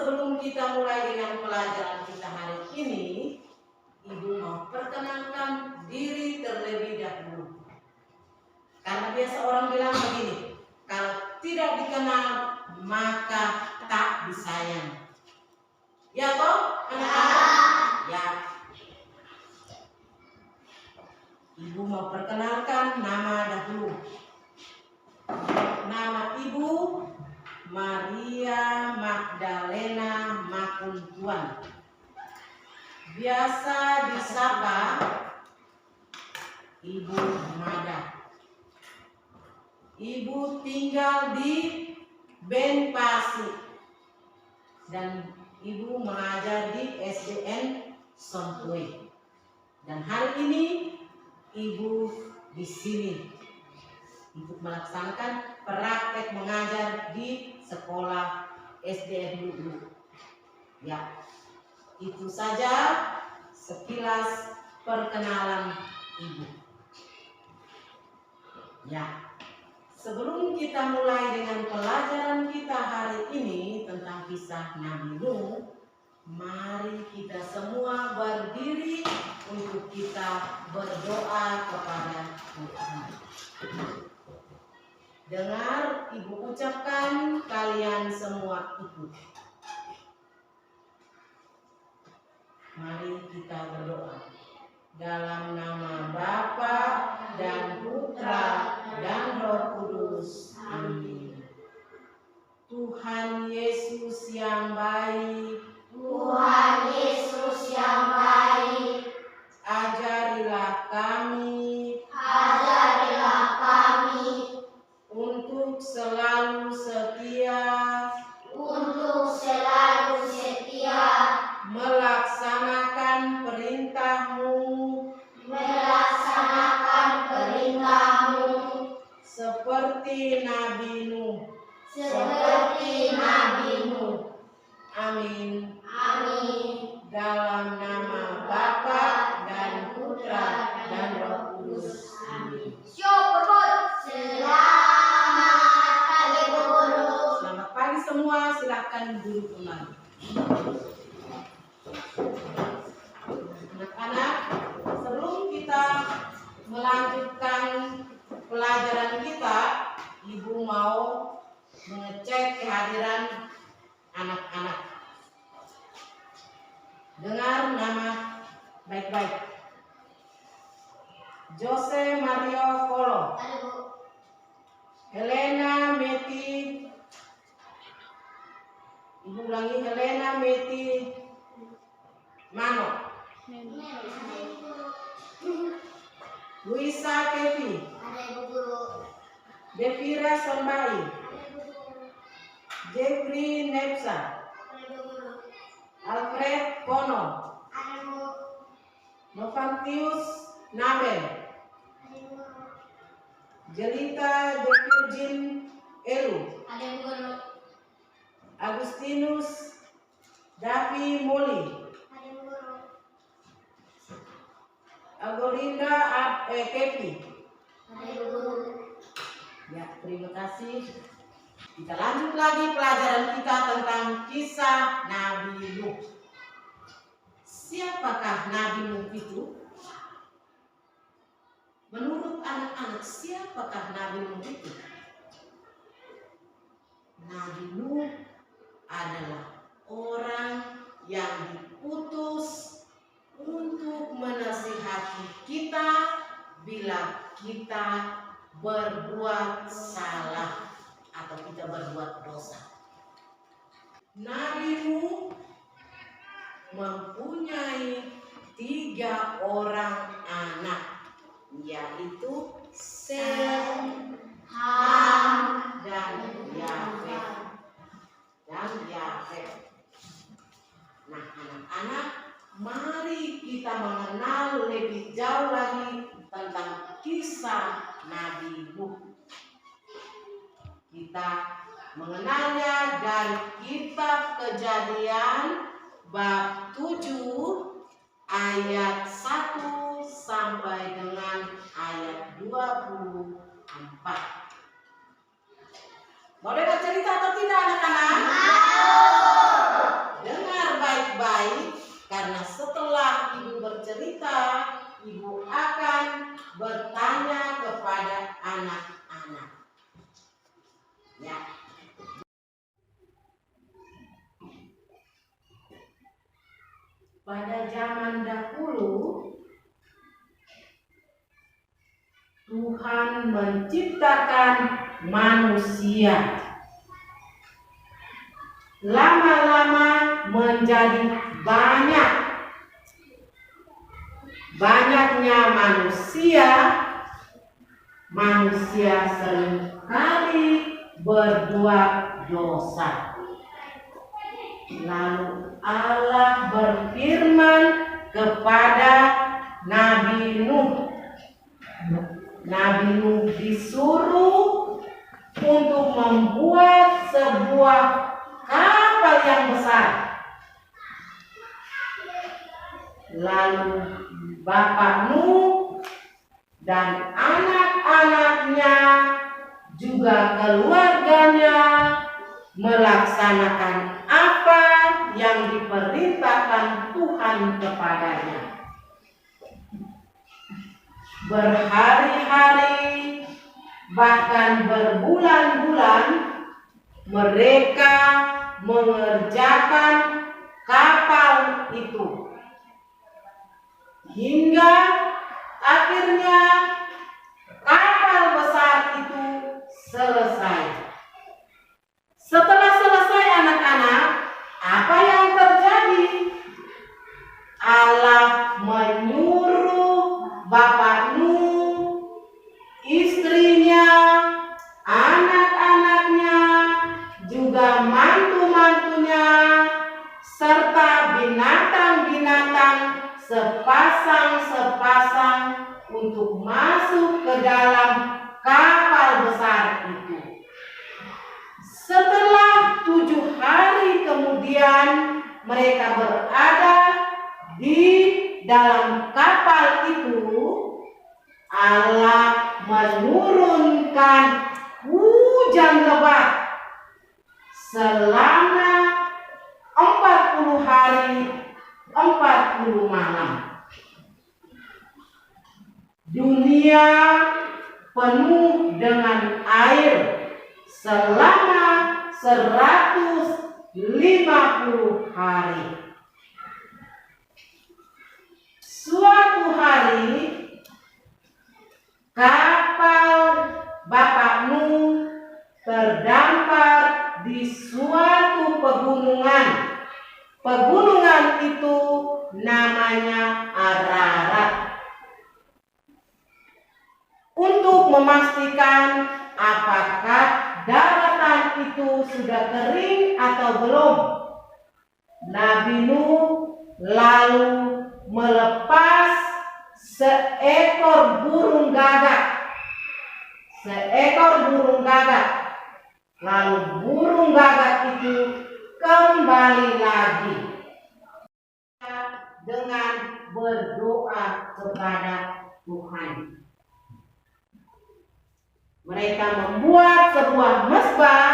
sebelum kita mulai dengan pelajaran kita hari ini, Ibu mau perkenalkan diri terlebih dahulu. Karena biasa orang bilang begini, kalau tidak dikenal maka tak disayang. Ya toh, anak-anak? Ya. Ibu mau perkenalkan nama dahulu. Nama Ibu Maria Magdalena Makuntuan. Biasa disapa Ibu Mada. Ibu tinggal di Benpasi dan Ibu mengajar di SDN Sompui. Dan hari ini Ibu di sini untuk melaksanakan praktek mengajar di sekolah SDN Lulu. Ya, itu saja sekilas perkenalan Ibu. Ya. Sebelum kita mulai dengan pelajaran kita hari ini tentang kisah Nabi Nuh, mari kita semua berdiri untuk kita berdoa kepada Tuhan. Dengar Ibu ucapkan, kalian semua ikut. Mari kita berdoa. Dalam nama Bapa dan Putra dan Roh Kudus. Amin. Tuhan Yesus yang baik, Tuhan Yesus yang baik, ajarilah kami untuk selalu setia melaksanakan perintah-Mu seperti Nabi Nuh. Amin. Dalam nama Bapa dan Putra dan Roh Kudus. Amin. Selamat pagi semua, silakan duduk kembali. Anak-anak, sebelum kita melanjutkan pelajaran kita, Ibu mau mengecek kehadiran anak-anak. Dengar nama baik-baik. Jose Mario Kolo, Helena Meti, Ibu ulangi, Helena Meti Mano, Luisa Kevi, Devira Sombai, Jeffrey Nepsa, Alfred Pono, Novantius Nabel, Jelita De Virgin Elu, Agustinus Davi Moli, Agorinda Kevi. Ya, terima kasih. Kita lanjut lagi pelajaran kita tentang kisah Nabi Nuh. Siapakah Nabi Nuh itu? Menurut anak-anak, siapakah Nabi Nuh itu? Nabi Nuh adalah orang yang diutus untuk menasihati kita bila kita berbuat salah atau kita berbuat dosa. Nabi Nuh mempunyai 3 orang anak, yaitu Sem, Ham, dan Yafet. Nah, anak-anak, mari kita mengenal lebih jauh lagi tentang kisah Nabi Nuh. Kita mengenalnya dari kitab Kejadian bab 7 ayat 1 sampai dengan ayat 24. Mau dengar cerita atau tidak, anak-anak? baik-baik, karena setelah ibu bercerita, ibu akan bertanya kepada anak-anak. Ya. Pada zaman dahulu, Tuhan menciptakan manusia. Lama-lama menjadi banyak. Banyaknya manusia seringkali berbuat dosa. Lalu Allah berfirman kepada Nabi Nuh. Nabi Nuh disuruh untuk membuat sebuah kapal yang besar. Lalu Bapak Nuh dan anak-anaknya juga keluarganya melaksanakan apa yang diperintahkan Tuhan kepadanya. Berhari-hari, bahkan berbulan-bulan, mereka mengerjakan kapal itu. Hingga akhirnya kapal besar itu selesai. Setelah selesai anak-anak, apa yang terjadi? Allah menyuruh Bapak Nuh, istrinya, anak-anaknya, juga mantu-mantunya, serta binatang-binatang sepasang-sepasang untuk masuk ke dalam kapal besar itu. Setelah 7 hari kemudian mereka berada di dalam kapal itu, Allah menurunkan hujan lebat selama 40 hari 40 malam. Dunia penuh dengan air selama 150 hari. Suatu hari kapal Bapak Nuh terdampar di suatu pegunungan. Pegunungan itu namanya Ararat. Untuk memastikan apakah daratan itu sudah kering atau belum, Nabi Nuh lalu melepas seekor burung gagak. Lalu burung gagak itu kembali lagi dengan berdoa kepada Tuhan. Mereka membuat sebuah mezbah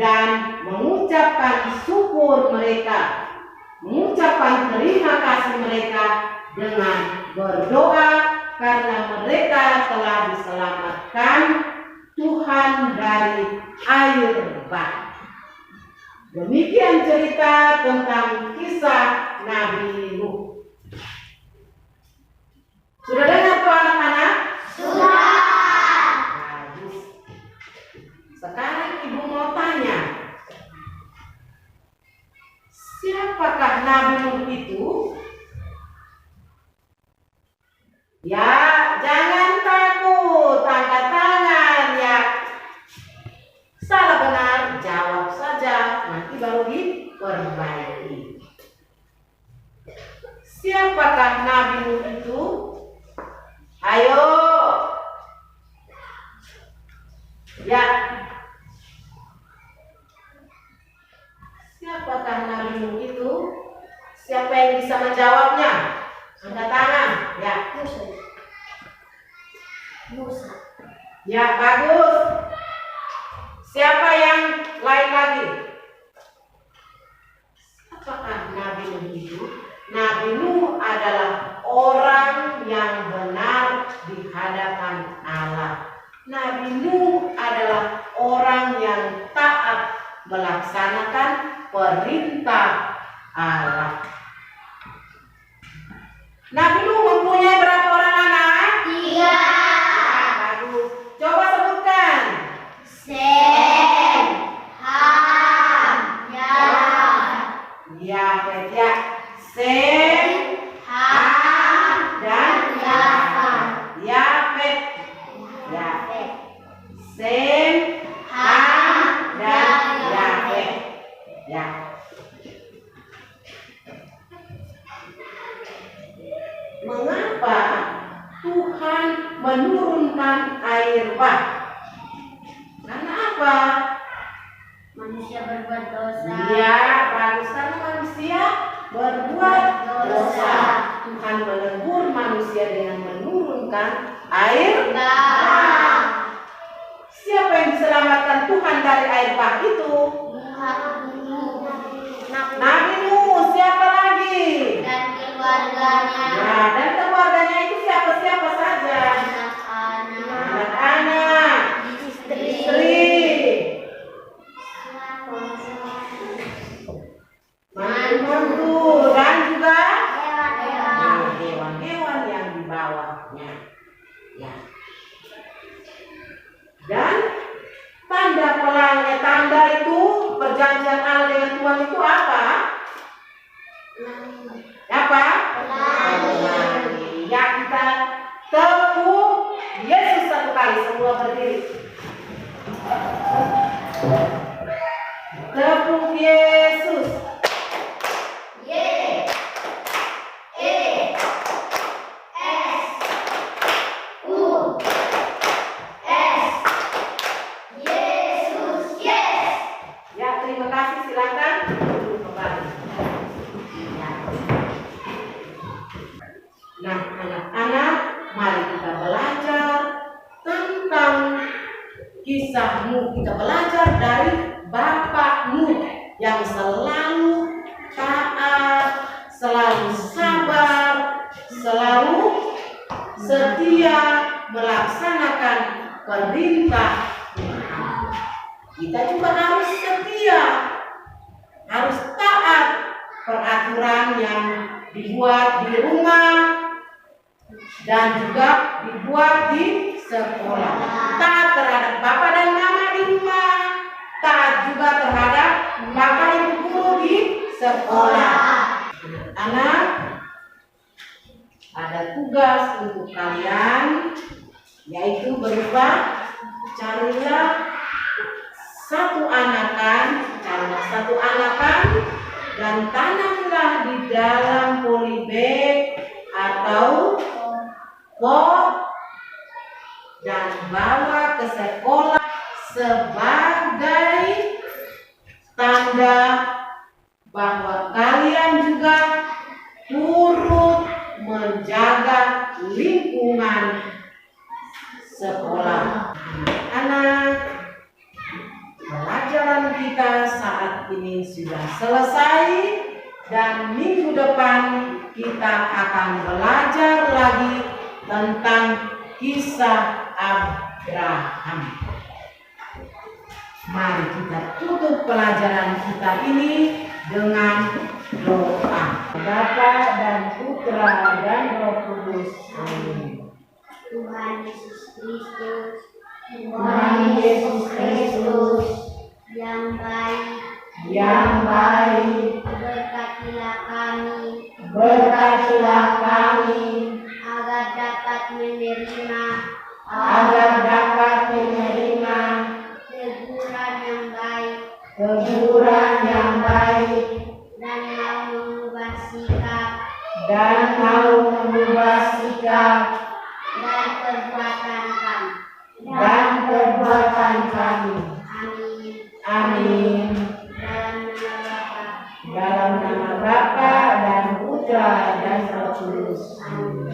dan mengucapkan syukur mereka, mengucapkan terima kasih mereka dengan berdoa karena mereka telah diselamatkan Tuhan dari air bah. Demikian cerita tentang kisah Nabi Nuh. Sudah dengar tuh anak-anak? Sudah. Bagus. Sekarang ibu mau tanya, siapakah Nabi Nuh itu? Ya, jangan takut, angkat tangan ya. Salah benar, jawab saja, nanti baru diperbaiki. Siapakah Nabi Nuh itu? Ayo. Ya. Siapakah Nabi Nuh itu? Siapa yang bisa menjawabnya? Angkat tangan. Ya. Musa. Ya, bagus. Siapa yang lain lagi? Siapakah Nabi Nuh Sem, Ham, dan Yafet. Ya. Sem, Ham, dan Yafet. Ya. Mengapa Tuhan menurunkan air bah? Karena apa? Manusia berbuat dosa. Ya, bagus, karena manusia berbuat dosa. Tuhan menegur manusia dengan menurunkan air bah. Siapa yang diselamatkan Tuhan dari air bah itu? Nabi Nuh. Siapa lagi? Dan keluarganya. Nah, dan keluarganya itu siapa-siapa saja? Anak-anak, istri, mantu, dan juga hewan-hewan yang di bawahnya. Ya. Dan tanda itu perjanjian Allah dengan Tuhan itu apa? Apa? Ya, kita tepuk Yesus satu kali, semua berdiri. Tepuk Yesus. Ya, terima kasih. Silakan duduk kembali. Ya. Nah, anak-anak, mari kita belajar tentang kisah Nuh. Kita belajar dari Bapak Nuh yang selalu taat, selalu sabar, selalu setia melaksanakan perintah Tuhan. Kita juga harus setia, harus taat peraturan yang dibuat di rumah dan juga dibuat di sekolah. Taat terhadap bapak dan mama di rumah, taat juga terhadap bapak ibu guru di sekolah. Anak, ada tugas untuk kalian, yaitu berupa carilah satu anakan dan tanamlah di dalam polybag atau pot dan bawa ke sekolah sebagai tanda bahwa kalian juga turut menjaga lingkungan sekolah. Anak-anak, pelajaran kita saat ini sudah selesai dan minggu depan kita akan belajar lagi tentang kisah Abraham. Mari kita tutup pelajaran kita ini dengan doa. Bapa dan Putra dan Roh Kudus. Amin. Tuhan Yesus Kristus, Tuhan Yesus Kristus yang baik, berkatilah kami agar dapat menerima teguran yang baik dan mau mengubah sikap dan perbuatan kami. Amin. Dalam nama Bapa dan Putra dan Roh Kudus. Amin.